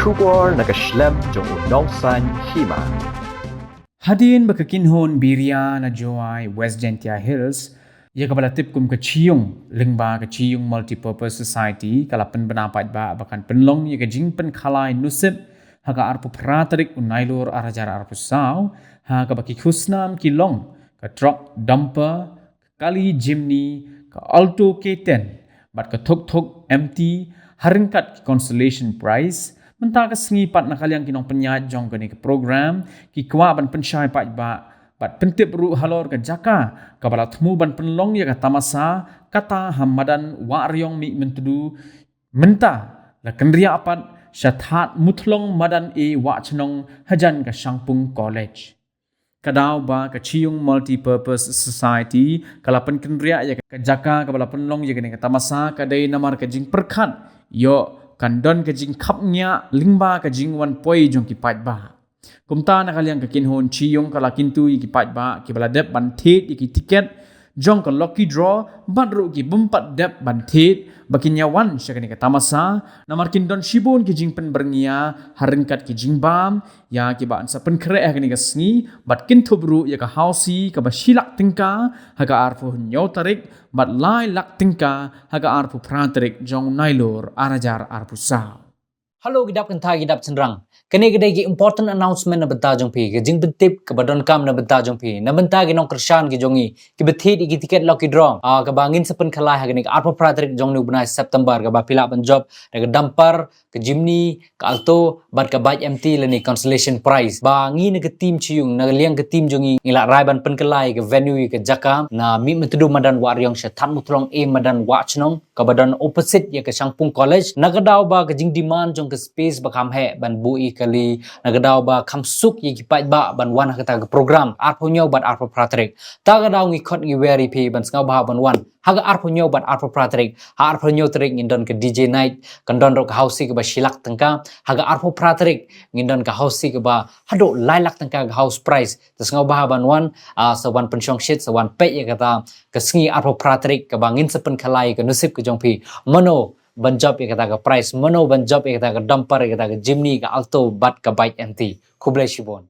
Shubor nakaslem jong unongsan hima. Hadin bakakinhon Biria na Joy West Gentia Hills, ia kabala tip kum kaciyong lingba kaciyong multipurpose society kalapan benapat ba bakan penlong ia kajing pen khalai nusib haga arpu pratarik unailur arajar arpu saw ha kabaki khusnam kilong ka truck dumper kali jimny ka alto K10 bat ka thok empty haringkat ki consolation prize mentah ka sengipat na kaliang kinong penyat jong kani ke program ki kwa ban pensyai pat ba bat pentip ru halor ke jaka kabala temu ban penlong ya ka tamasa kata hamadan waryong mi mentudu mentah la kendria apat syathat mutlong madan e wa chnong hajan ka Shangpung College kadau ba ka Chiyung Multipurpose Society kalapan kendria ya ka jaka kabala penlong ya kani ka tamasa kadai namar ka jing perkhat yo kandon ka jing kapnya lingba ka jing 1 poi jong ki pat ba kumta na kaliang ka kinhon Chiyong kala kintu ki pat ba ki bala dep ban thet ki ticket jong ka lucky draw badru ki bumpat dep ban thet bakin yawan syakani ka tamasa namar kindon shibun ki jing pen berngia haringkat ki jing bam ya ki ba ansa pen kre kani ka sngi bat kintu bru ya ka hausi ka ba shilak tingka haga arfu nyaw tarik bat lai lak tingka haga arfu prantarik jong nailur arajar arfu sa. Halo gidap kenta gidap cenderang. Kene gede gi important announcement na benta jong pi ke jing bentip ke badon kam na benta jong pi na benta gi nong kershan gi jongi ki bethit gi tiket lucky draw ka bangin sepen khalai ha gani ka arpo pratrik jong nu bunai September ka ba pila ban job ke damper ke jimny ka alto bat ka bike MT leni consolation prize bangi na ke team Chiyung na liang ke team jongi ngila rai ban pen khalai ke venue ke jaka na mi metudu madan waryong sya that mutlong e madan wa chnong ka badan opposite ya ke Shangpung College na kadaw ba ke jing demand jong ke space ba kam he ban bui kali nagadaw ba kamsuk yi kipat ba ban wan hakata ga program arpo nyaw bat arpo pratrik tagadaw ngi khot ngi weri pi ban sngaw ba ban wan haga arpo nyaw bat arpo pratrik ha arpo nyaw trik ngindon ke DJ night kandon ro ka hausi ke ba shilak tangka haga arpo pratrik ngindon ka hausi ke ba hado lailak tangka ga house price sngaw ba ban wan sa wan pensyong shit sa wan pe ya kata ke sngi arpo pratrik ke bangin sepen khalai ke nusib ke jong pi mano ban job ya kata ka price mano ban job ya kata ka dumper ya kata ka jimny ka alto bat ka bike MT kublai shibon.